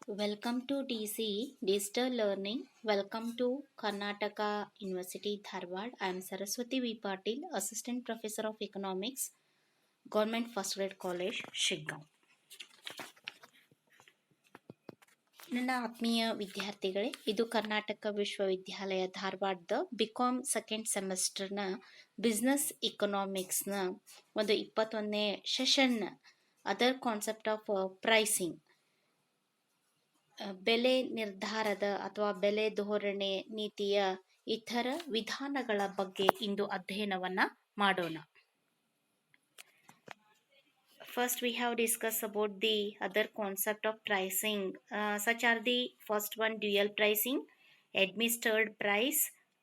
Welcome to DC Digital Learning. Welcome to Karnataka University Dharwad. I am Saraswati V. Patil, Assistant Professor of Economics, Government First Grade College, Shiggaon. ನನ್ನ ಆತ್ಮೀಯ ವಿದ್ಯಾರ್ಥಿಗಳೇ, ಇದು ಕರ್ನಾಟಕ ವಿಶ್ವವಿದ್ಯಾಲಯ ಧಾರವಾಡದ BCom second ಸೆಮಿಸ್ಟರ್ನ business ಇಕನಾಮಿಕ್ಸ್ನ ಒಂದು 21ನೇ session other concept of pricing, ಬೆಲೆ ನಿರ್ಧಾರದ ಅಥವಾ ಬೆಲೆ ಧೋರಣೆ ನೀತಿಯ ಇತರ ವಿಧಾನಗಳ ಬಗ್ಗೆ ಇಂದು ಅಧ್ಯಯನವನ್ನ ಮಾಡೋಣ. First, we have discussed about the other concept of pricing, such are the first one dual pricing, administered price,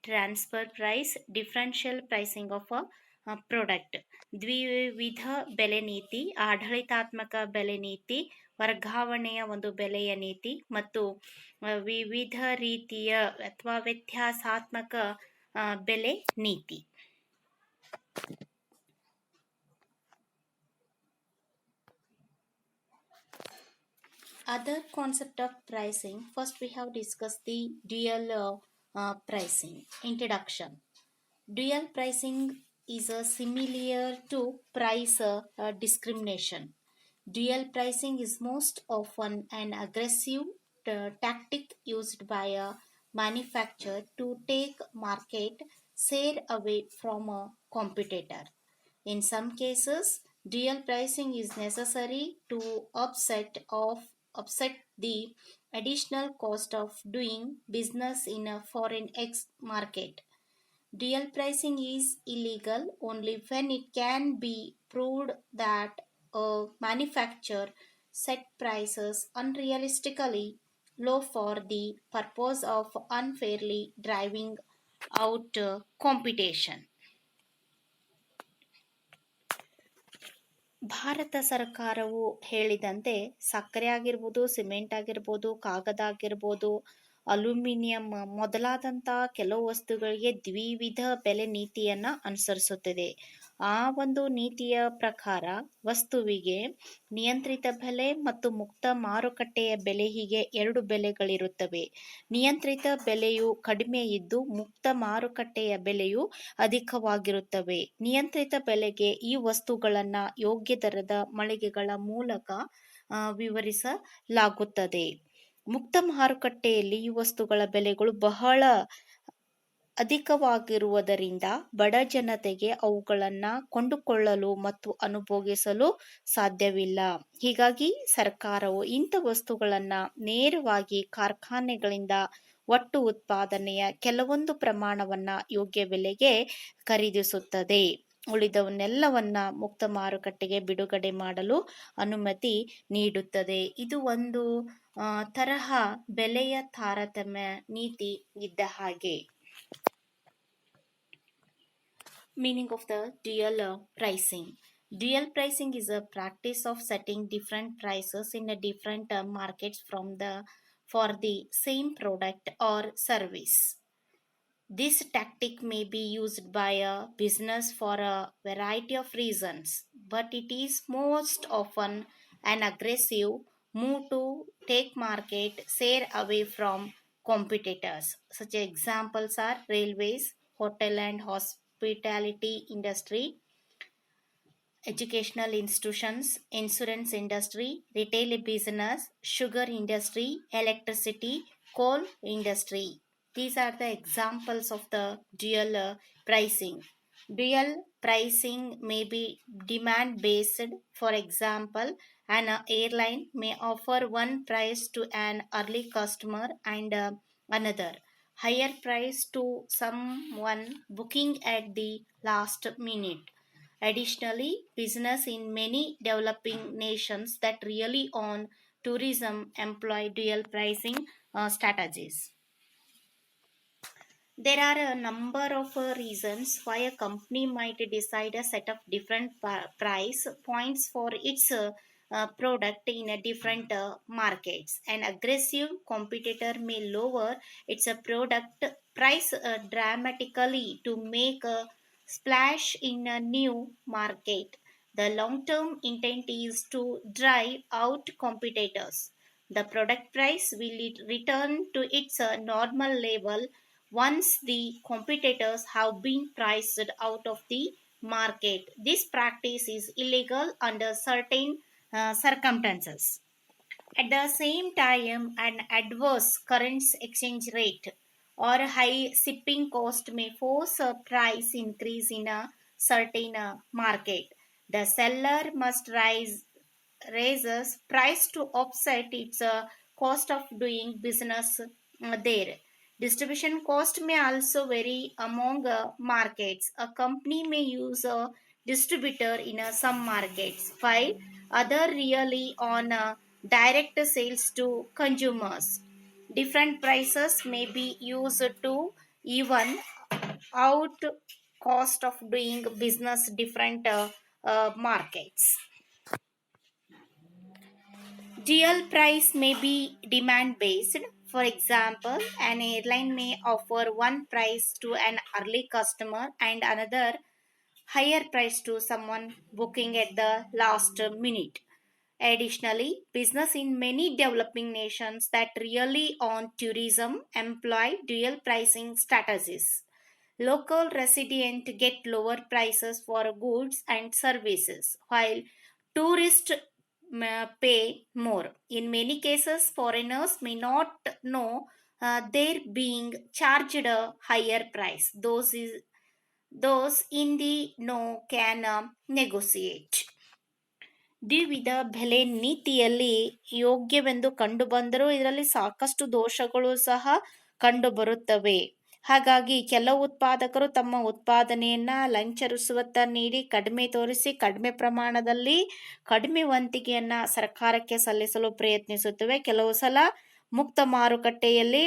transfer price, differential pricing of a product. ದ್ವಿವಿಧ ಬೆಲೆ ನೀತಿ, ಆಡಳಿತಾತ್ಮಕ ಬೆಲೆ ನೀತಿ, ವರ್ಗಾವಣೆಯ ಒಂದು ಬೆಲೆಯ ನೀತಿ ಮತ್ತು ವಿವಿಧ ರೀತಿಯ ಅಥವಾ ವ್ಯತ್ಯಾಸಾತ್ಮಕ ಬೆಲೆ ನೀತಿ. Other concept of pricing, first we have discussed the dual pricing. Introduction. Dual pricing is similar to price discrimination. Dual pricing is most often an aggressive tactic used by a manufacturer to take market share away from a competitor. In some cases, dual pricing is necessary to offset the additional cost of doing business in a foreign market. Dual pricing is illegal only when it can be proved that a manufacturer set prices unrealistically low for the purpose of unfairly driving out competition. Bharat ಸರ್ಕಾರವು ಹೇಳಿದಂತೆ ಸಕ್ಕರೆ ಆಗಿರ್ಬೋದು, cement ಆಗಿರ್ಬೋದು, ಕಾಗದ ಆಗಿರ್ಬೋದು, aluminium ಮೊದಲಾದಂಥ ಕೆಲವು ವಸ್ತುಗಳಿಗೆ ದ್ವಿವಿಧ ಬೆಲೆ ನೀತಿಯನ್ನ ಅನುಸರಿಸುತ್ತದೆ. ಆ ಒಂದು ನೀತಿಯ ಪ್ರಕಾರ ವಸ್ತುವಿಗೆ ನಿಯಂತ್ರಿತ ಬೆಲೆ ಮತ್ತು ಮುಕ್ತ ಮಾರುಕಟ್ಟೆಯ ಬೆಲೆ ಹೀಗೆ ಎರಡು ಬೆಲೆಗಳಿರುತ್ತವೆ. ನಿಯಂತ್ರಿತ ಬೆಲೆಯು ಕಡಿಮೆ ಇದ್ದು ಮುಕ್ತ ಮಾರುಕಟ್ಟೆಯ ಬೆಲೆಯು ಅಧಿಕವಾಗಿರುತ್ತವೆ. ನಿಯಂತ್ರಿತ ಬೆಲೆಗೆ ಈ ವಸ್ತುಗಳನ್ನ ಯೋಗ್ಯ ದರದ ಮಳಿಗೆಗಳ ಮೂಲಕ ವಿವರಿಸಲಾಗುತ್ತದೆ. ಮುಕ್ತ ಮಾರುಕಟ್ಟೆಯಲ್ಲಿ ಈ ವಸ್ತುಗಳ ಬೆಲೆಗಳು ಬಹಳ ಅಧಿಕವಾಗಿರುವುದರಿಂದ ಬಡ ಜನತೆಗೆ ಅವುಗಳನ್ನ ಕೊಂಡುಕೊಳ್ಳಲು ಮತ್ತು ಅನುಭೋಗಿಸಲು ಸಾಧ್ಯವಿಲ್ಲ. ಹೀಗಾಗಿ ಸರ್ಕಾರವು ಇಂಥ ವಸ್ತುಗಳನ್ನ ನೇರವಾಗಿ ಕಾರ್ಖಾನೆಗಳಿಂದ ಒಟ್ಟು ಉತ್ಪಾದನೆಯ ಕೆಲವೊಂದು ಪ್ರಮಾಣವನ್ನ ಯೋಗ್ಯ ಬೆಲೆಗೆ ಖರೀದಿಸುತ್ತದೆ. ಉಳಿದವನ್ನೆಲ್ಲವನ್ನ ಮುಕ್ತ ಮಾರುಕಟ್ಟೆಗೆ ಬಿಡುಗಡೆ ಮಾಡಲು ಅನುಮತಿ ನೀಡುತ್ತದೆ. ಇದು ಒಂದು ತರಹ ಬೆಲೆಯ ತಾರತಮ್ಯ ನೀತಿ ಇದ್ದ ಹಾಗೆ. Meaning of the dual pricing. Dual pricing is a practice of setting different prices in a different markets for the same product or service. This tactic may be used by a business for a variety of reasons, but it is most often an aggressive move to take market share away from competitors. Such examples are railways, hotel and hospitality industry, educational institutions, insurance industry, retail business, sugar industry, electricity, coal industry. These are the examples of the dual pricing. Dual pricing may be demand based. For example, an airline may offer one price to an early customer and another higher price to someone booking at the last minute. Additionally, business in many developing nations that rely on tourism employ dual pricing strategies. There are a number of reasons why a company might decide a set of different price points for its product in a different markets. An aggressive competitor may lower its product price dramatically to make a splash in a new market. The long term intent is to drive out competitors. The product price will return to its normal level once the competitors have been priced out of the market. This practice is illegal under certain circumstances. At the same time, an adverse currency exchange rate or high shipping cost may force a price increase in a certain market. The seller must raises price to offset its cost of doing business there. Distribution cost may also vary among markets. A company may use a distributor in some markets, while other really on direct sales to consumers. Different prices may be used to even out cost of doing business different markets. Dual price may be demand based. For example, an airline may offer one price to an early customer and another higher price to someone booking at the last minute. Additionally, business in many developing nations that rely on tourism employ dual pricing strategies. Local residents get lower prices for goods and services, while tourists pay more. In many cases, foreigners may not know they're being charged a higher price. Those in the know can negotiate. ದ್ವಿವಿಧ ಬೆಲೆ ನೀತಿಯಲ್ಲಿ ಯೋಗ್ಯವೆಂದು ಕಂಡುಬಂದರೂ ಇದರಲ್ಲಿ ಸಾಕಷ್ಟು ದೋಷಗಳು ಸಹ ಕಂಡುಬರುತ್ತವೆ. ಹಾಗಾಗಿ ಕೆಲವು ಉತ್ಪಾದಕರು ತಮ್ಮ ಉತ್ಪಾದನೆಯನ್ನ ಲಂಚ ರುಸುವತ್ತ ನೀಡಿ ಕಡಿಮೆ ತೋರಿಸಿ ಕಡಿಮೆ ಪ್ರಮಾಣದಲ್ಲಿ ಕಡಿಮೆ ವಂತಿಗೆಯನ್ನ ಸರ್ಕಾರಕ್ಕೆ ಸಲ್ಲಿಸಲು ಪ್ರಯತ್ನಿಸುತ್ತವೆ. ಕೆಲವು ಸಲ ಮುಕ್ತ ಮಾರುಕಟ್ಟೆಯಲ್ಲಿ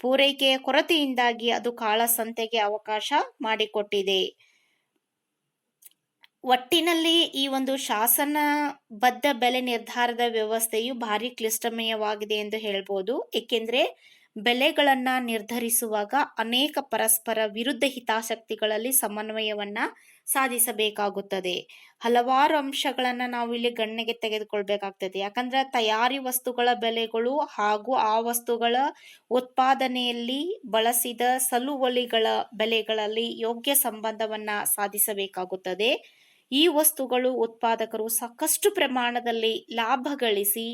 ಪೂರೈಕೆಯ ಕೊರತೆಯಿಂದಾಗಿ ಅದು ಕಾಳಸಂತೆಗೆ ಅವಕಾಶ ಮಾಡಿಕೊಟ್ಟಿದೆ. ಒಟ್ಟಿನಲ್ಲಿ ಈ ಒಂದು ಶಾಸನಬದ್ಧ ಬೆಲೆ ನಿರ್ಧಾರದ ವ್ಯವಸ್ಥೆಯು ಭಾರಿ ಕ್ಲಿಷ್ಟಮಯವಾಗಿದೆ ಎಂದು ಹೇಳ್ಬೋದು. ಏಕೆಂದರೆ ಬೆಲೆಗಳನ್ನ ನಿರ್ಧರಿಸುವಾಗ ಅನೇಕ ಪರಸ್ಪರ ವಿರುದ್ಧ ಹಿತಾಸಕ್ತಿಗಳಲ್ಲಿ ಸಮನ್ವಯವನ್ನ ಸಾಧಿಸಬೇಕಾಗುತ್ತದೆ. ಹಲವಾರು ಅಂಶಗಳನ್ನ ನಾವು ಇಲ್ಲಿ ಗಣನೆಗೆ ತೆಗೆದುಕೊಳ್ಬೇಕಾಗ್ತದೆ. ಯಾಕಂದ್ರೆ ತಯಾರಿ ವಸ್ತುಗಳ ಬೆಲೆಗಳು ಹಾಗೂ ಆ ವಸ್ತುಗಳ ಉತ್ಪಾದನೆಯಲ್ಲಿ ಬಳಸಿದ ಸಲುವಳಿಗಳ ಬೆಲೆಗಳಲ್ಲಿ ಯೋಗ್ಯ ಸಂಬಂಧವನ್ನ ಸಾಧಿಸಬೇಕಾಗುತ್ತದೆ. ಈ ವಸ್ತುಗಳು ಉತ್ಪಾದಕರು ಸಾಕಷ್ಟು ಪ್ರಮಾಣದಲ್ಲಿ ಲಾಭ ಗಳಿಸಿ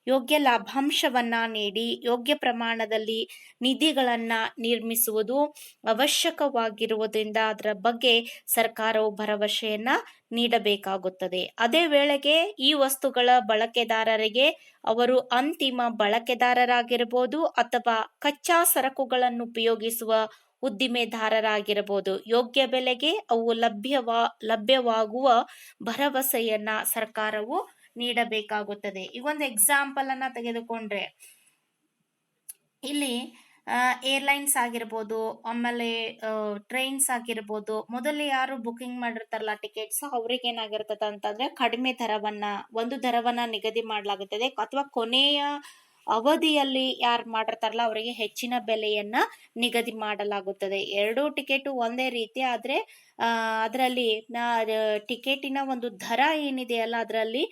ಯೋಗ್ಯ ಲಾಭಾಂಶವನ್ನ ನೀಡಿ ಯೋಗ್ಯ ಪ್ರಮಾಣದಲ್ಲಿ ನಿಧಿಗಳನ್ನ ನಿರ್ಮಿಸುವುದು ಅವಶ್ಯಕವಾಗಿರುವುದರಿಂದ ಅದರ ಬಗ್ಗೆ ಸರ್ಕಾರವು ಭರವಸೆಯನ್ನ ನೀಡಬೇಕಾಗುತ್ತದೆ. ಅದೇ ವೇಳೆಗೆ ಈ ವಸ್ತುಗಳ ಬಳಕೆದಾರರಿಗೆ ಅವರು ಅಂತಿಮ ಬಳಕೆದಾರರಾಗಿರಬಹುದು ಅಥವಾ ಕಚ್ಚಾ ಸರಕುಗಳನ್ನು ಉಪಯೋಗಿಸುವ ಉದ್ದಿಮೆದಾರರಾಗಿರಬಹುದು, ಯೋಗ್ಯ ಬೆಲೆಗೆ ಅವು ಲಭ್ಯವಾಗುವ ಭರವಸೆಯನ್ನ ಸರ್ಕಾರವು ನೀಡಬೇಕಾಗುತ್ತದೆ. ಈಗ ಒಂದು ಎಕ್ಸಾಂಪಲ್ ಅನ್ನ ತೆಗೆದುಕೊಂಡ್ರೆ ಇಲ್ಲಿ ಏರ್ಲೈನ್ಸ್ ಆಗಿರ್ಬೋದು, ಆಮೇಲೆ ಟ್ರೈನ್ಸ್ ಆಗಿರ್ಬೋದು, ಮೊದಲು ಯಾರು ಬುಕಿಂಗ್ ಮಾಡಿರ್ತಾರಲ್ಲ ಟಿಕೆಟ್ಸ್, ಅವ್ರಿಗೆ ಏನಾಗಿರ್ತದೆ ಅಂತಂದ್ರೆ ಕಡಿಮೆ ಒಂದು ದರವನ್ನ ನಿಗದಿ ಮಾಡಲಾಗುತ್ತದೆ. ಅಥವಾ ಕೊನೆಯ ಅವಧಿಯಲ್ಲಿ ಯಾರು ಮಾಡಿರ್ತಾರಲ್ಲ ಅವರಿಗೆ ಹೆಚ್ಚಿನ ಬೆಲೆಯನ್ನ ನಿಗದಿ ಮಾಡಲಾಗುತ್ತದೆ. ಎರಡೂ ಟಿಕೆಟ್ ಒಂದೇ ರೀತಿ ಆದ್ರೆ ಅದರಲ್ಲಿ ಟಿಕೆಟಿನ ಒಂದು ದರ ಏನಿದೆಯಲ್ಲ ಅದರಲ್ಲಿ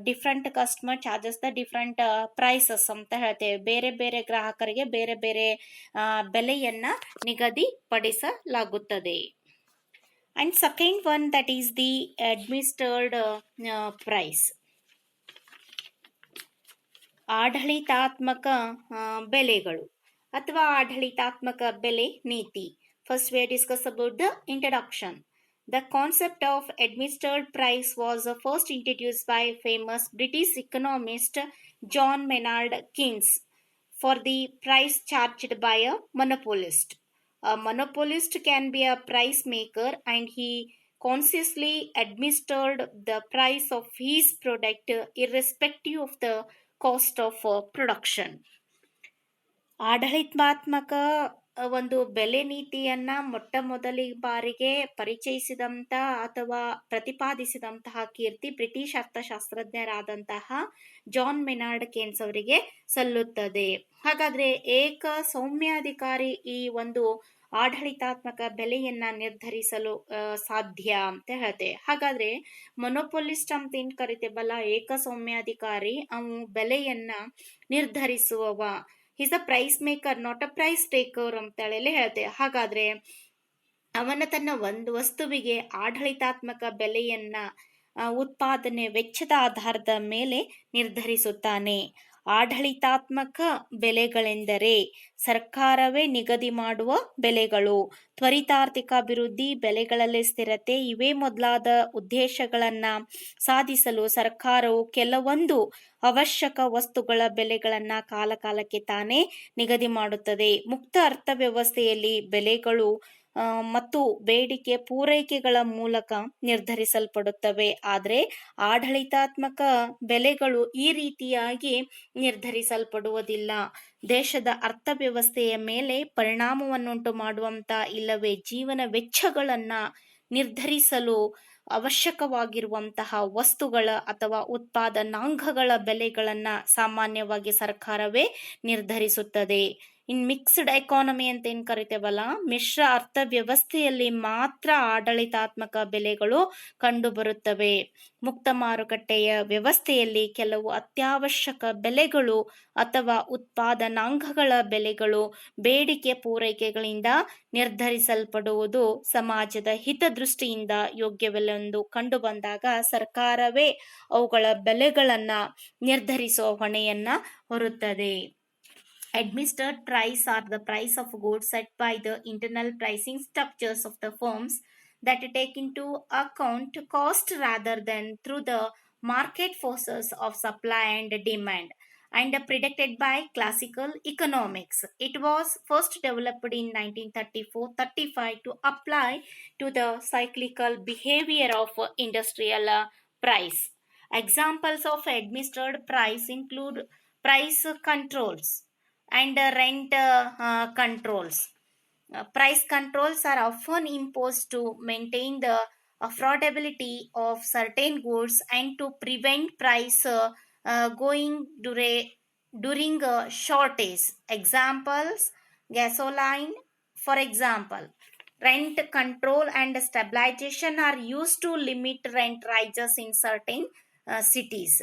different customer charges the different prices ಅಂತ ಹೇಳ್ತೇವೆ. ಬೇರೆ ಬೇರೆ ಗ್ರಾಹಕರಿಗೆ ಬೇರೆ ಬೇರೆ ಬೆಲೆಯನ್ನ ನಿಗದಿಪಡಿಸಲಾಗುತ್ತದೆ. And second one that is the administered price. ಆಡಳಿತಾತ್ಮಕ ಬೆಲೆಗಳು ಅಥವಾ ಆಡಳಿತಾತ್ಮಕ ಬೆಲೆ ನೀತಿ. First we discuss about the introduction. The concept of administered price was first introduced by famous British economist John Maynard Keynes for the price charged by a monopolist. A monopolist can be a price maker and he consciously administered the price of his product irrespective of the cost of production. ಆಡಳಿತಾತ್ಮಕ ಒಂದು ಬೆಲೆ ನೀತಿಯನ್ನ ಮೊಟ್ಟ ಮೊದಲಿಗೆ ಬಾರಿಗೆ ಪರಿಚಯಿಸಿದಂತ ಅಥವಾ ಪ್ರತಿಪಾದಿಸಿದಂತಹ ಕೀರ್ತಿ British ಅರ್ಥಶಾಸ್ತ್ರಜ್ಞರಾದಂತಹ John Maynard ಕೇನ್ಸ್ ಅವರಿಗೆ ಸಲ್ಲುತ್ತದೆ. ಹಾಗಾದ್ರೆ ಏಕ ಸೌಮ್ಯಾಧಿಕಾರಿ ಈ ಒಂದು ಆಡಳಿತಾತ್ಮಕ ಬೆಲೆಯನ್ನ ನಿರ್ಧರಿಸಲು ಸಾಧ್ಯ ಅಂತ ಹೇಳ್ತೇವೆ. ಹಾಗಾದ್ರೆ ಮೊನೊಪೊಲಿಸ್ಟ್ ಅಂತ ಏನ್ ಕರಿತೇವಲ್ಲ, ಏಕಸ್ವಾಮ್ಯಾಧಿಕಾರಿ, ಅವನು ಬೆಲೆಯನ್ನ ನಿರ್ಧರಿಸುವವ. Is a price maker, not a price taker ಅಂತ ಹೇಳಿ ಹೇಳ್ತೇವೆ. ಹಾಗಾದ್ರೆ ಅವನ ತನ್ನ ಒಂದು ವಸ್ತುವಿಗೆ ಆಡಳಿತಾತ್ಮಕ ಬೆಲೆಯನ್ನ ಉತ್ಪಾದನೆ ವೆಚ್ಚದ ಆಧಾರದ ಮೇಲೆ ನಿರ್ಧರಿಸುತ್ತಾನೆ. ಆಡಳಿತಾತ್ಮಕ ಬೆಲೆಗಳೆಂದರೆ ಸರ್ಕಾರವೇ ನಿಗದಿ ಮಾಡುವ ಬೆಲೆಗಳು. ತ್ವರಿತಾರ್ಥಿಕ ಅಭಿವೃದ್ಧಿ, ಬೆಲೆಗಳಲ್ಲಿ ಸ್ಥಿರತೆ ಇವೇ ಮೊದಲಾದ ಉದ್ದೇಶಗಳನ್ನ ಸಾಧಿಸಲು ಸರ್ಕಾರವು ಕೆಲವೊಂದು ಅವಶ್ಯಕ ವಸ್ತುಗಳ ಬೆಲೆಗಳನ್ನ ಕಾಲಕಾಲಕ್ಕೆ ತಾನೇ ನಿಗದಿ ಮಾಡುತ್ತದೆ. ಮುಕ್ತ ಅರ್ಥವ್ಯವಸ್ಥೆಯಲ್ಲಿ ಬೆಲೆಗಳು ಮತ್ತು ಬೇಡಿಕೆ ಪೂರೈಕೆಗಳ ಮೂಲಕ ನಿರ್ಧರಿಸಲ್ಪಡುತ್ತವೆ. ಆದರೆ ಆಡಳಿತಾತ್ಮಕ ಬೆಲೆಗಳು ಈ ರೀತಿಯಾಗಿ ನಿರ್ಧರಿಸಲ್ಪಡುವುದಿಲ್ಲ. ದೇಶದ ಅರ್ಥವ್ಯವಸ್ಥೆಯ ಮೇಲೆ ಪರಿಣಾಮವನ್ನುಂಟು ಮಾಡುವಂತ ಇಲ್ಲವೇ ಜೀವನ ವೆಚ್ಚಗಳನ್ನ ನಿರ್ಧರಿಸಲು ಅವಶ್ಯಕವಾಗಿರುವಂತಹ ವಸ್ತುಗಳ ಅಥವಾ ಉತ್ಪಾದನಾಂಗಗಳ ಬೆಲೆಗಳನ್ನ ಸಾಮಾನ್ಯವಾಗಿ ಸರ್ಕಾರವೇ ನಿರ್ಧರಿಸುತ್ತದೆ. ಇನ್ ಮಿಕ್ಸ್ಡ್ ಎಕಾನಮಿ ಅಂತ ಏನ್ ಕರಿತೇವಲ್ಲ, ಮಿಶ್ರ ಅರ್ಥವ್ಯವಸ್ಥೆಯಲ್ಲಿ ಮಾತ್ರ ಆಡಳಿತಾತ್ಮಕ ಬೆಲೆಗಳು ಕಂಡುಬರುತ್ತವೆ. ಮುಕ್ತ ಮಾರುಕಟ್ಟೆಯ ವ್ಯವಸ್ಥೆಯಲ್ಲಿ ಕೆಲವು ಅತ್ಯವಶ್ಯಕ ಬೆಲೆಗಳು ಅಥವಾ ಉತ್ಪಾದನಾಂಗಗಳ ಬೆಲೆಗಳು ಬೇಡಿಕೆ ಪೂರೈಕೆಗಳಿಂದ ನಿರ್ಧರಿಸಲ್ಪಡುವುದು ಸಮಾಜದ ಹಿತದೃಷ್ಟಿಯಿಂದ ಯೋಗ್ಯವಿಲ್ಲವೆಂದು ಕಂಡುಬಂದಾಗ ಸರ್ಕಾರವೇ ಅವುಗಳ ಬೆಲೆಗಳನ್ನ ನಿರ್ಧರಿಸುವ ಹೊಣೆಯನ್ನ ಹೊರುತ್ತದೆ. Administered price are the price of goods set by the internal pricing structures of the firms that take into account cost rather than through the market forces of supply and demand, and predicted by classical economics. It was first developed in 1934-35 to apply to the cyclical behavior of industrial price. Examples of administered price include price controls and rent controls. Price controls are often imposed to maintain the affordability of certain goods and to prevent price going during a shortage. Examples: gasoline, for example. Rent control and stabilization are used to limit rent rises in certain cities.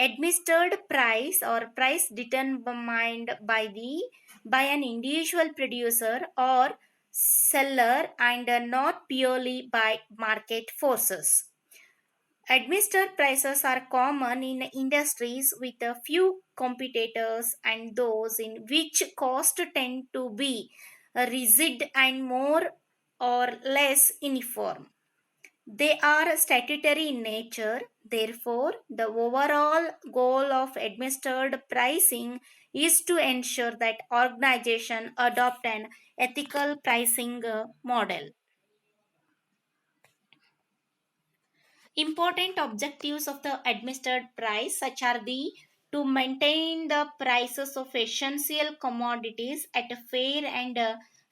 Administered price or price determined by an individual producer or seller and not purely by market forces. Administered prices are common in industries with a few competitors and those in which costs tend to be rigid and more or less uniform. They are statutory in nature. Therefore, the overall goal of administered pricing is to ensure that organizations adopt an ethical pricing model. Important objectives of the administered price such are to maintain the prices of essential commodities at a fair and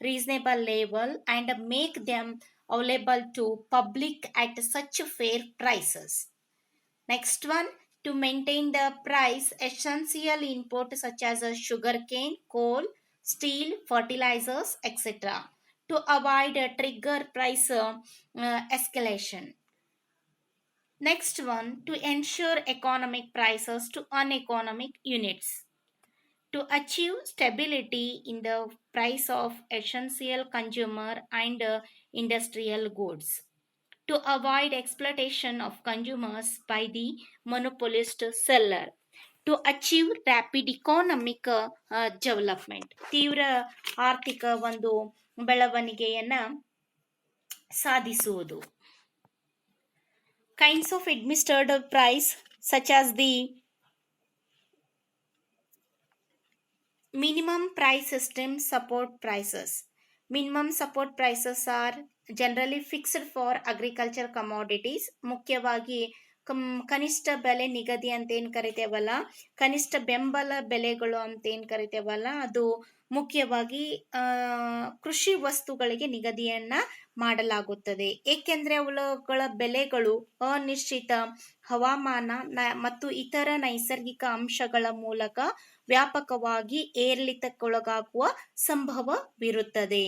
reasonable level and make them available to public at such fair prices. Next one, to maintain the price essential input such as sugarcane, coal, steel, fertilizers, etc. to avoid trigger price escalation. Next one, to ensure economic prices to uneconomic units. To achieve stability in the price of essential consumer and industrial goods. To avoid exploitation of consumers by the monopolist seller. To achieve rapid economic development. ತೀವ್ರ ಆರ್ಥಿಕ ಒಂದು ಬೆಳವಣಿಗೆಯನ್ನ ಸಾಧಿಸುವುದು. Kinds of administered price such as the minimum price system support prices. Minimum support prices are generally fixed for agriculture commodities. ಮುಖ್ಯವಾಗಿ ಕನಿಷ್ಠ ಬೆಲೆ ನಿಗದಿ ಅಂತ ಏನ್ ಕರಿತೇವಲ್ಲ, ಕನಿಷ್ಠ ಬೆಂಬಲ ಬೆಲೆಗಳು ಅಂತ ಏನ್ ಕರಿತೇವಲ್ಲ, ಅದು ಮುಖ್ಯವಾಗಿ ಕೃಷಿ ವಸ್ತುಗಳಿಗೆ ನಿಗದಿಯನ್ನ ಮಾಡಲಾಗುತ್ತದೆ. ಏಕೆಂದ್ರೆ ಅವುಗಳ ಬೆಲೆಗಳು ಅನಿಶ್ಚಿತ ಹವಾಮಾನ ಮತ್ತು ಇತರ ನೈಸರ್ಗಿಕ ಅಂಶಗಳ ಮೂಲಕ ವ್ಯಾಪಕವಾಗಿ ಏರಿಳಿತಕ್ಕೊಳಗಾಗುವ ಸಂಭವವಿರುತ್ತದೆ.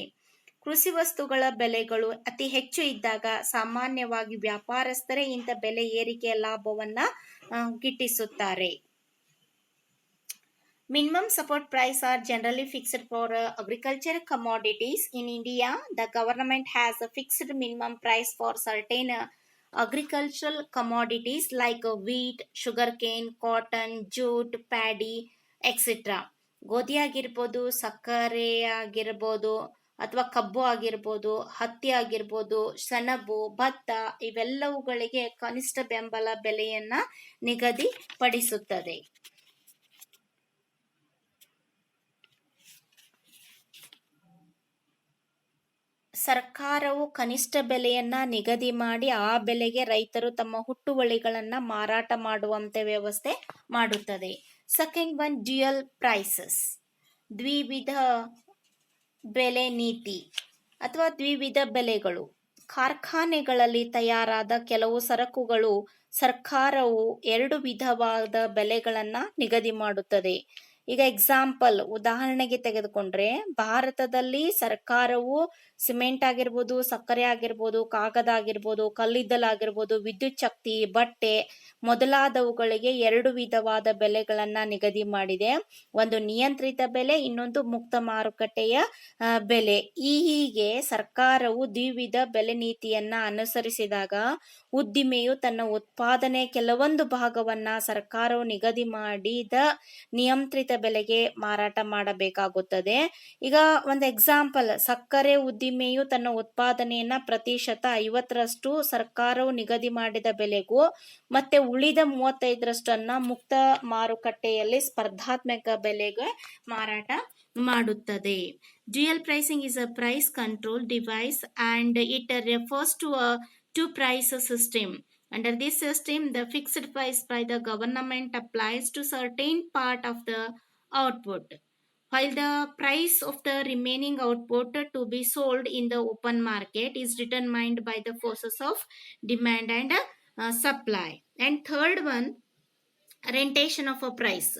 ಕೃಷಿ ವಸ್ತುಗಳ ಬೆಲೆಗಳು ಅತಿ ಹೆಚ್ಚು ಇದ್ದಾಗ ಸಾಮಾನ್ಯವಾಗಿ ವ್ಯಾಪಾರಸ್ಥರೇ ಇಂಥ ಬೆಲೆ ಏರಿಕೆಯ ಲಾಭವನ್ನ ಗಿಟ್ಟಿಸುತ್ತಾರೆ. Minimum support price are generally fixed for agriculture commodities. In India, the government has a fixed minimum price for certain agricultural commodities like wheat, sugarcane, cotton, jute, paddy, etc. ಗೋಧಿ ಆಗಿರ್ಬೋದು, ಸಕ್ಕರೆ ಆಗಿರ್ಬೋದು, ಅಥವಾ ಕಬ್ಬು ಆಗಿರ್ಬೋದು, ಹತ್ತಿ ಆಗಿರ್ಬೋದು, ಸೆಣಬು, ಭತ್ತ ಇವೆಲ್ಲವುಗಳಿಗೆ ಕನಿಷ್ಠ ಬೆಂಬಲ ಬೆಲೆಯನ್ನ ನಿಗದಿಪಡಿಸುತ್ತದೆ. ಸರ್ಕಾರವು ಕನಿಷ್ಠ ಬೆಲೆಯನ್ನ ನಿಗದಿ ಮಾಡಿ ಆ ಬೆಲೆಗೆ ರೈತರು ತಮ್ಮ ಹುಟ್ಟುವಳಿಗಳನ್ನ ಮಾರಾಟ ಮಾಡುವಂತೆ ವ್ಯವಸ್ಥೆ ಮಾಡುತ್ತದೆ. ಸೆಕೆಂಡ್ ಒನ್, ಡ್ಯುಯಲ್ ಪ್ರೈಸಸ್, ದ್ವಿವಿಧ ಬೆಲೆ ನೀತಿ ಅಥವಾ ದ್ವಿವಿಧ ಬೆಲೆಗಳು. ಕಾರ್ಖಾನೆಗಳಲ್ಲಿ ತಯಾರಾದ ಕೆಲವು ಸರಕುಗಳು ಸರ್ಕಾರವು ಎರಡು ವಿಧವಾದ ಬೆಲೆಗಳನ್ನ ನಿಗದಿ ಮಾಡುತ್ತದೆ. ಈಗ ಎಕ್ಸಾಂಪಲ್, ಉದಾಹರಣೆಗೆ ತೆಗೆದುಕೊಂಡ್ರೆ, ಭಾರತದಲ್ಲಿ ಸರ್ಕಾರವು ಸಿಮೆಂಟ್ ಆಗಿರ್ಬೋದು, ಸಕ್ಕರೆ ಆಗಿರ್ಬೋದು, ಕಾಗದ ಆಗಿರ್ಬೋದು, ಕಲ್ಲಿದ್ದಲಾಗಿರ್ಬೋದು, ವಿದ್ಯುತ್ ಶಕ್ತಿ, ಬಟ್ಟೆ ಮೊದಲಾದವುಗಳಿಗೆ ಎರಡು ವಿಧವಾದ ಬೆಲೆಗಳನ್ನ ನಿಗದಿ ಮಾಡಿದೆ. ಒಂದು ನಿಯಂತ್ರಿತ ಬೆಲೆ, ಇನ್ನೊಂದು ಮುಕ್ತ ಮಾರುಕಟ್ಟೆಯ ಬೆಲೆ. ಹೀಗೆ ಸರ್ಕಾರವು ದ್ವಿವಿಧ ಬೆಲೆ ನೀತಿಯನ್ನ ಅನುಸರಿಸಿದಾಗ ಉದ್ದಿಮೆಯು ತನ್ನ ಉತ್ಪಾದನೆ ಕೆಲವೊಂದು ಭಾಗವನ್ನ ಸರ್ಕಾರವು ನಿಗದಿ ಮಾಡಿದ ನಿಯಂತ್ರಿತ ಬೆಲೆಗೆ ಮಾರಾಟ ಮಾಡಬೇಕಾಗುತ್ತದೆ. ಈಗ ಒಂದು ಎಕ್ಸಾಂಪಲ್, ಸಕ್ಕರೆ ಉದ್ದಿಮೆಯು ತನ್ನ ಉತ್ಪಾದನೆಯನ್ನ ಪ್ರತಿಶತ 50ರಷ್ಟು ಸರ್ಕಾರವು ನಿಗದಿ ಮಾಡಿದ ಬೆಲೆಗೂ ಮತ್ತೆ ಉಳಿದ 35ರಷ್ಟನ್ನ ಮುಕ್ತ ಮಾರುಕಟ್ಟೆಯಲ್ಲಿ ಸ್ಪರ್ಧಾತ್ಮಕ ಬೆಲೆಗೆ ಮಾರಾಟ ಮಾಡುತ್ತದೆ. Dual pricing is a price control device and it refers to a two-price system. Under this system, the fixed price by the government applies to certain part of the output, while the price of the remaining output to be sold in the open market is determined by the forces of demand and supply. And third one, rentation of a price.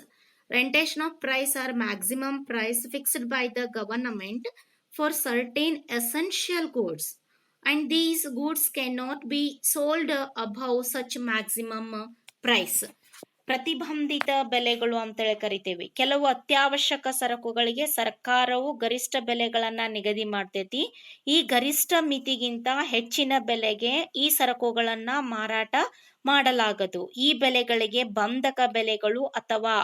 Rentation of price are maximum price fixed by the government for certain essential goods, and these goods cannot be sold above such maximum price. ಪ್ರತಿಬಂಧಿತ ಬೆಲೆಗಳು ಅಂತೇಳಿ ಕರಿತೇವೆ. ಕೆಲವು ಅತ್ಯವಶ್ಯಕ ಸರಕುಗಳಿಗೆ ಸರ್ಕಾರವು ಗರಿಷ್ಠ ಬೆಲೆಗಳನ್ನ ನಿಗದಿ ಮಾಡ್ತೈತಿ. ಈ ಗರಿಷ್ಠ ಮಿತಿಗಿಂತ ಹೆಚ್ಚಿನ ಬೆಲೆಗೆ ಈ ಸರಕುಗಳನ್ನ ಮಾರಾಟ ಮಾಡಲಾಗದು. ಈ ಬೆಲೆಗಳಿಗೆ ಬಂಧಕ ಬೆಲೆಗಳು ಅಥವಾ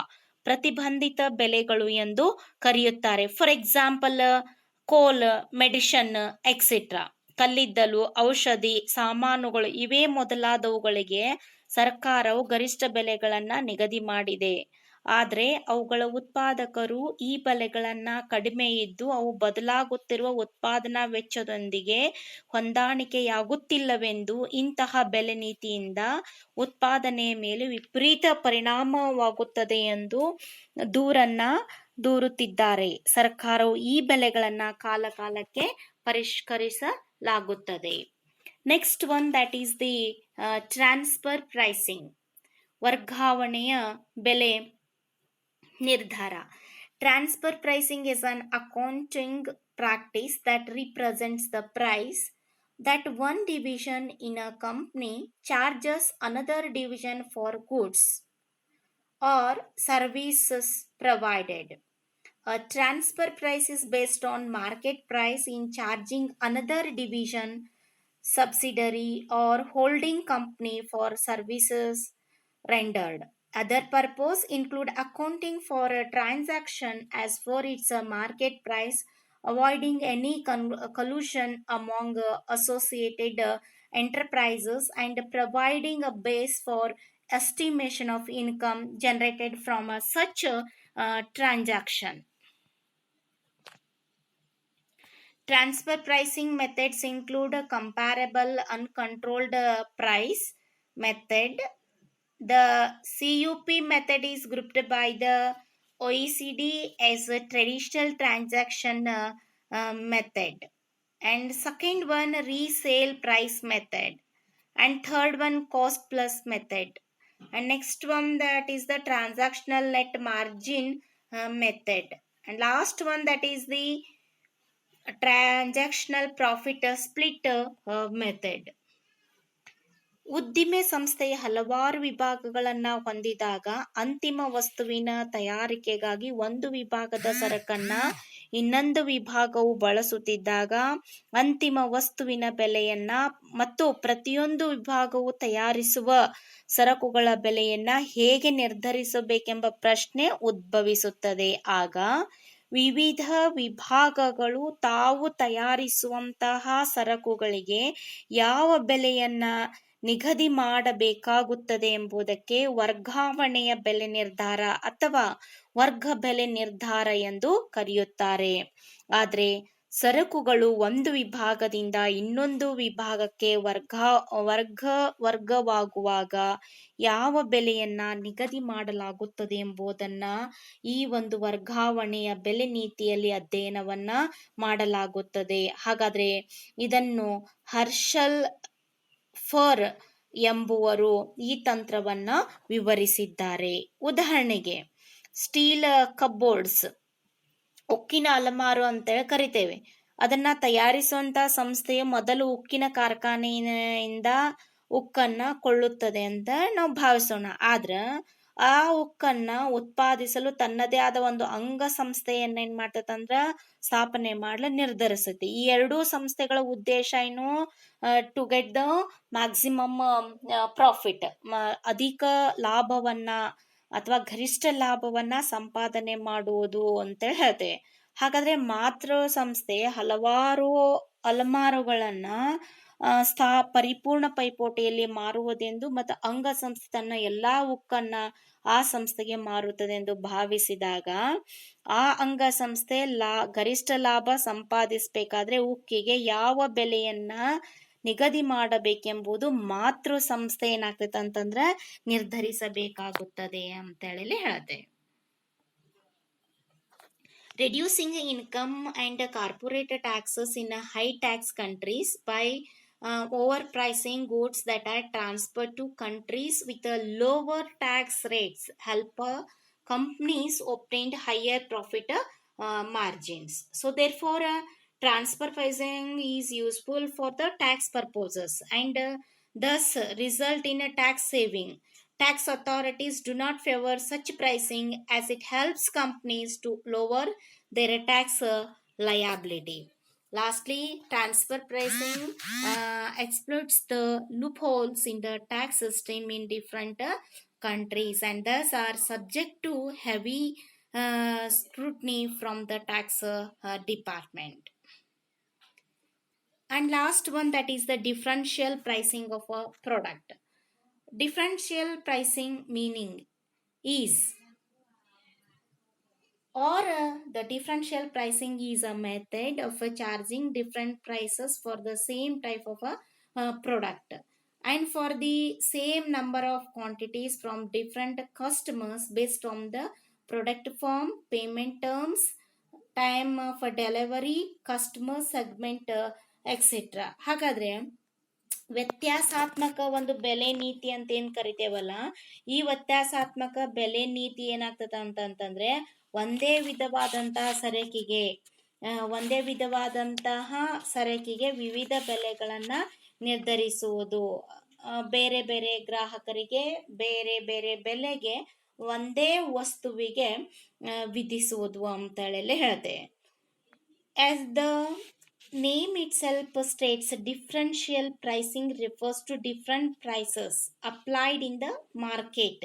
ಪ್ರತಿಬಂಧಿತ ಬೆಲೆಗಳು ಎಂದು ಕರೆಯುತ್ತಾರೆ. ಫಾರ್ ಎಕ್ಸಾಂಪಲ್, ಕೋಲ್, ಮೆಡಿಷನ್ ಎಕ್ಸೆಟ್ರಾ, ಕಲ್ಲಿದ್ದಲು, ಔಷಧಿ, ಸಾಮಾನುಗಳು ಇವೇ ಮೊದಲಾದವುಗಳಿಗೆ ಸರ್ಕಾರವು ಗರಿಷ್ಠ ಬೆಲೆಗಳನ್ನ ನಿಗದಿ ಮಾಡಿದೆ. ಆದರೆ ಅವುಗಳ ಉತ್ಪಾದಕರು ಈ ಬೆಲೆಗಳನ್ನ ಕಡಿಮೆ ಇದ್ದು ಅವು ಬದಲಾಗುತ್ತಿರುವ ಉತ್ಪಾದನಾ ವೆಚ್ಚದೊಂದಿಗೆ ಹೊಂದಾಣಿಕೆಯಾಗುತ್ತಿಲ್ಲವೆಂದು ಇಂತಹ ಬೆಲೆ ನೀತಿಯಿಂದ ಉತ್ಪಾದನೆಯ ಮೇಲೆ ವಿಪರೀತ ಪರಿಣಾಮವಾಗುತ್ತದೆ ಎಂದು ದೂರುತ್ತಿದ್ದಾರೆ. ಸರ್ಕಾರವು ಈ ಬೆಲೆಗಳನ್ನ ಕಾಲಕಾಲಕ್ಕೆ ಪರಿಷ್ಕರಿಸಲಾಗುತ್ತದೆ. Next one, that is the transfer pricing, ವರ್ಗಾವಣೆಯ ಬೆಲೆ ನಿರ್ಧಾರ. Transfer pricing is an accounting practice that represents the price that one division in a company charges another division for goods or services provided. A transfer price is based on market price in charging another division, subsidiary or holding company for services rendered. Other purpose include accounting for a transaction as for its market price, avoiding any collusion among associated enterprises, and providing a base for estimation of income generated from such transaction. Transfer pricing methods include a comparable uncontrolled price method. The CUP method is grouped by the OECD as a traditional transaction method, and second one, resale price method, and third one, cost plus method, and next one, that is the transactional net margin method, and last one, that is the transactional profit split method. ಉದ್ದಿಮೆ ಸಂಸ್ಥೆಯ ಹಲವಾರು ವಿಭಾಗಗಳನ್ನ ಹೊಂದಿದಾಗ ಅಂತಿಮ ವಸ್ತುವಿನ ತಯಾರಿಕೆಗಾಗಿ ಒಂದು ವಿಭಾಗದ ಸರಕನ್ನ ಇನ್ನೊಂದು ವಿಭಾಗವು ಬಳಸುತ್ತಿದ್ದಾಗ ಅಂತಿಮ ವಸ್ತುವಿನ ಬೆಲೆಯನ್ನ ಮತ್ತು ಪ್ರತಿಯೊಂದು ವಿಭಾಗವು ತಯಾರಿಸುವ ಸರಕುಗಳ ಬೆಲೆಯನ್ನ ಹೇಗೆ ನಿರ್ಧರಿಸಬೇಕೆಂಬ ಪ್ರಶ್ನೆ ಉದ್ಭವಿಸುತ್ತದೆ. ಆಗ ವಿವಿಧ ವಿಭಾಗಗಳು ತಾವು ತಯಾರಿಸುವಂತಹ ಸರಕುಗಳಿಗೆ ಯಾವ ಬೆಲೆಯನ್ನ ನಿಗದಿ ಮಾಡಬೇಕಾಗುತ್ತದೆ ಎಂಬುದಕ್ಕೆ ವರ್ಗಾವಣೆಯ ಬೆಲೆ ನಿರ್ಧಾರ ಅಥವಾ ವರ್ಗ ಬೆಲೆ ನಿರ್ಧಾರ ಎಂದು ಕರೆಯುತ್ತಾರೆ. ಆದರೆ ಸರಕುಗಳು ಒಂದು ವಿಭಾಗದಿಂದ ಇನ್ನೊಂದು ವಿಭಾಗಕ್ಕೆ ವರ್ಗವಾಗುವಾಗ ಯಾವ ಬೆಲೆಯನ್ನ ನಿಗದಿ ಮಾಡಲಾಗುತ್ತದೆ ಎಂಬುದನ್ನ ಈ ಒಂದು ವರ್ಗಾವಣೆಯ ಬೆಲೆ ನೀತಿಯಲ್ಲಿ ಅಧ್ಯಯನವನ್ನ ಮಾಡಲಾಗುತ್ತದೆ. ಹಾಗಾದ್ರೆ ಇದನ್ನು ಹರ್ಷಲ್ ಫರ್ ಎಂಬುವರು ಈ ತಂತ್ರವನ್ನ ವಿವರಿಸಿದ್ದಾರೆ. ಉದಾಹರಣೆಗೆ ಸ್ಟೀಲ್ ಕಬೋರ್ಡ್ಸ್, ಉಕ್ಕಿನ ಅಲಮಾರು ಅಂತೇಳಿ ಕರಿತೇವೆ. ಅದನ್ನ ತಯಾರಿಸುವಂತ ಸಂಸ್ಥೆಯು ಮೊದಲು ಉಕ್ಕಿನ ಕಾರ್ಖಾನೆಯಿಂದ ಉಕ್ಕನ್ನ ಕೊಳ್ಳುತ್ತದೆ ಅಂತ ನಾವು ಭಾವಿಸೋಣ. ಆದ್ರ ಆ ಉಕ್ಕನ್ನ ಉತ್ಪಾದಿಸಲು ತನ್ನದೇ ಆದ ಒಂದು ಅಂಗ ಸಂಸ್ಥೆಯನ್ನ ಏನ್ ಮಾಡ್ತದಂದ್ರ ಸ್ಥಾಪನೆ ಮಾಡಲು ನಿರ್ಧರಿಸುತ್ತೆ. ಈ ಎರಡೂ ಸಂಸ್ಥೆಗಳ ಉದ್ದೇಶ ಏನು? To get the maximum profit, ಅಧಿಕ ಲಾಭವನ್ನ ಅಥವಾ ಗರಿಷ್ಠ ಲಾಭವನ್ನ ಸಂಪಾದನೆ ಮಾಡುವುದು ಅಂತೇಳಿ ಹೇಳ್ತೇವೆ. ಹಾಗಾದ್ರೆ ಮಾತೃ ಸಂಸ್ಥೆ ಹಲವಾರು ಅಲಮಾರುಗಳನ್ನ ಪರಿಪೂರ್ಣ ಪೈಪೋಟಿಯಲ್ಲಿ ಮಾರುವುದೆಂದು ಮತ್ತು ಅಂಗ ಸಂಸ್ಥೆ ತನ್ನ ಎಲ್ಲಾ ಉಕ್ಕನ್ನ ಆ ಸಂಸ್ಥೆಗೆ ಮಾರುತ್ತದೆ ಎಂದು ಭಾವಿಸಿದಾಗ ಆ ಅಂಗ ಸಂಸ್ಥೆ ಗರಿಷ್ಠ ಲಾಭ ಸಂಪಾದಿಸಬೇಕಾದ್ರೆ ಉಕ್ಕಿಗೆ ಯಾವ ಬೆಲೆಯನ್ನ ನಿಗದಿ ಮಾಡಬೇಕೆಂಬುದು ಮಾತೃ ಸಂಸ್ಥೆ ಏನಾಗ್ತೈತೆ ಅಂತಂದ್ರೆ ನಿರ್ಧರಿಸಬೇಕಾಗುತ್ತದೆ ಅಂತೇಳಿ ಹೇಳತ್ತೆ. Reducing income and corporate taxes in high tax countries by overpricing goods that are transferred to countries with lower tax rates help companies obtain higher profit margins. So therefore transfer pricing is useful for the tax purposes and thus result in a tax saving. Tax authorities do not favor such pricing as it helps companies to lower their tax liability. Lastly, transfer pricing exploits the loopholes in the tax system in different countries and thus are subject to heavy scrutiny from the tax department. And last one, that is the differential pricing of a product. Differential pricing meaning is the differential pricing is a method of charging different prices for the same type of a product and for the same number of quantities from different customers based on the product form, payment terms, time for delivery, customer segment, etc. ಹಾಗಾದ್ರೆ ವ್ಯತ್ಯಾಸಾತ್ಮಕ ಒಂದು ಬೆಲೆ ನೀತಿ ಅಂತ ಏನ್ ಕರಿತೇವಲ್ಲ, ಈ ವ್ಯತ್ಯಾಸಾತ್ಮಕ ಬೆಲೆ ನೀತಿ ಏನಾಗ್ತದ ಅಂತಂದ್ರೆ ಒಂದೇ ವಿಧವಾದಂತಹ ಸರಕಿಗೆ ವಿವಿಧ ಬೆಲೆಗಳನ್ನ ನಿರ್ಧರಿಸುವುದು, ಬೇರೆ ಬೇರೆ ಗ್ರಾಹಕರಿಗೆ ಬೇರೆ ಬೇರೆ ಬೆಲೆಗೆ ಒಂದೇ ವಸ್ತುವಿಗೆ ವಿಧಿಸುವುದು ಅಂತೇಳಿ ಹೇಳ್ತೇವೆ. As the name itself states, differential pricing refers to different prices applied in the market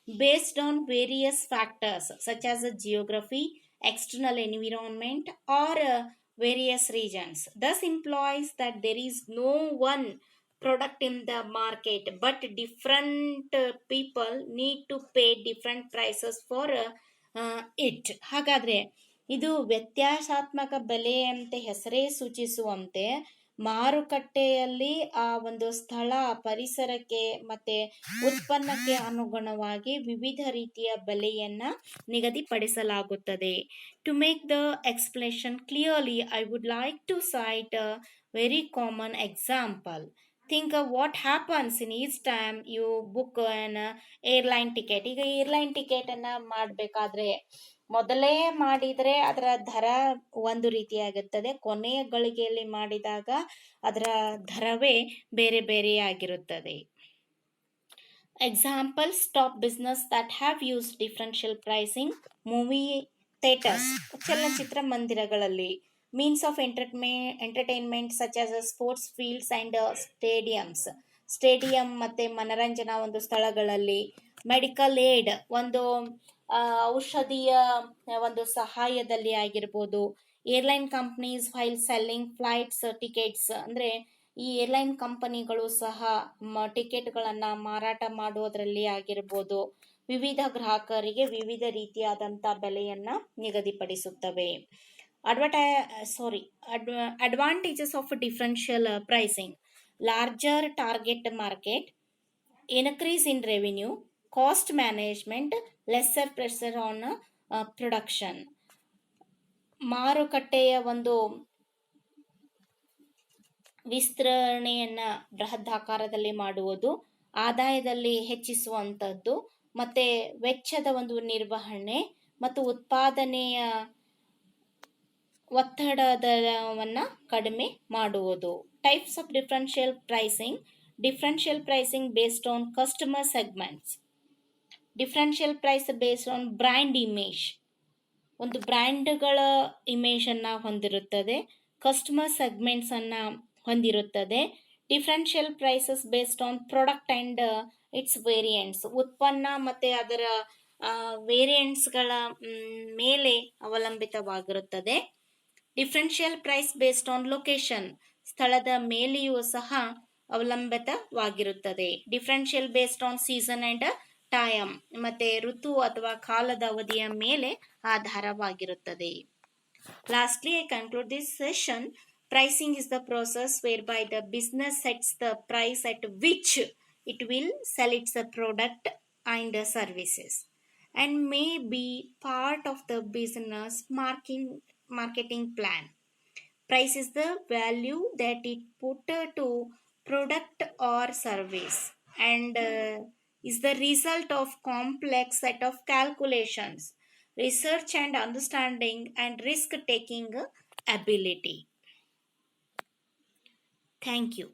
based on various factors such as geography, external environment, or various regions. Thus implies that there is no one product in the market but different people need to pay different prices for it. ಹಾಗಾದ್ರೆ ಇದು ವ್ಯತ್ಯಾಸಾತ್ಮಕ ಬೆಲೆ ಅಂತ ಹೆಸರೇ ಸೂಚಿಸುವಂತೆ ಮಾರುಕಟ್ಟೆಯಲ್ಲಿ ಆ ಒಂದು ಸ್ಥಳ, ಪರಿಸರಕ್ಕೆ ಮತ್ತೆ ಉತ್ಪನ್ನಕ್ಕೆ ಅನುಗುಣವಾಗಿ ವಿವಿಧ ರೀತಿಯ ಬೆಲೆಯನ್ನ ನಿಗದಿಪಡಿಸಲಾಗುತ್ತದೆ. To make the explanation clearly, I would like to cite a very common example. think what happens in each time you book an airline ticket. ಈಗ ಏರ್ಲೈನ್ ಟಿಕೆಟನ್ನು ಮಾಡಬೇಕಾದ್ರೆ ಮೊದಲೇ ಮಾಡಿದರೆ ಅದರ ದರ ಒಂದು ರೀತಿಯಾಗುತ್ತದೆ, ಕೊನೆಯ ಗಳಿಗೆಯಲ್ಲಿ ಮಾಡಿದಾಗ ಅದರ ದರವೇ ಬೇರೆ ಬೇರೆಯಾಗಿರುತ್ತದೆ. Examples: top business that have used differential pricing, movie theaters, ಚಲನಚಿತ್ರ ಮಂದಿರಗಳಲ್ಲಿ, means of entertainment such as sports fields and stadiums, stadium ಮತ್ತು ಮನರಂಜನಾ ಒಂದು ಸ್ಥಳಗಳಲ್ಲಿ, ಮೆಡಿಕಲ್ ಏಡ್ ಒಂದು ಔಷಧಿಯ ಒಂದು ಸಹಾಯದಲ್ಲಿ ಆಗಿರ್ಬೋದು, airline companies while selling flights tickets, ಅಂದರೆ ಈ ಏರ್ಲೈನ್ ಕಂಪನಿಗಳು ಸಹ ಟಿಕೆಟ್ಗಳನ್ನು ಮಾರಾಟ ಮಾಡುವುದರಲ್ಲಿ ಆಗಿರ್ಬೋದು, ವಿವಿಧ ಗ್ರಾಹಕರಿಗೆ ವಿವಿಧ ರೀತಿಯಾದಂಥ ಬೆಲೆಯನ್ನು ನಿಗದಿಪಡಿಸುತ್ತವೆ. Advantages of differential pricing: larger target market, increase in revenue, cost management, lesser pressure on production. ಮಾರುಕಟ್ಟೆಯ ಒಂದು ವಿಸ್ತರಣೆಯನ್ನು ಬೃಹದಾಕಾರದಲ್ಲಿ ಮಾಡುವುದು, ಆದಾಯದಲ್ಲಿ ಹೆಚ್ಚಿಸುವಂಥದ್ದು, ಮತ್ತು ವೆಚ್ಚದ ಒಂದು ನಿರ್ವಹಣೆ ಮತ್ತು ಉತ್ಪಾದನೆಯ ಒತ್ತಡವನ್ನು ಕಡಿಮೆ ಮಾಡುವುದು. Types of differential pricing: differential pricing based on customer segments, differential price based on brand image, ಒಂದು ಬ್ರ್ಯಾಂಡ್ಗಳ ಇಮೇಜನ್ನು ಹೊಂದಿರುತ್ತದೆ, ಕಸ್ಟಮರ್ ಸೆಗ್ಮೆಂಟ್ಸನ್ನು ಹೊಂದಿರುತ್ತದೆ. Differential prices based on product and its variants, ಉತ್ಪನ್ನ ಮತ್ತು ಅದರ ವೇರಿಯಂಟ್ಸ್ಗಳ ಮೇಲೆ ಅವಲಂಬಿತವಾಗಿರುತ್ತದೆ. Differential price based on location, ಸ್ಥಳದ ಮೇಲೆಯೂ ಸಹ ಅವಲಂಬಿತವಾಗಿರುತ್ತದೆ. Differential based on season and time, ಮತ್ತು ಋತು ಅಥವಾ ಕಾಲದ ಅವಧಿಯ ಮೇಲೆ ಆಧಾರವಾಗಿರುತ್ತದೆ. Lastly, I conclude this session. Pricing is the process whereby the business sets the price at which it will sell its product and services, and may be part of the business marketing plan. Price is the value that it put to product or service, and is the result of complex set of calculations, research and understanding, and risk taking ability. Thank you.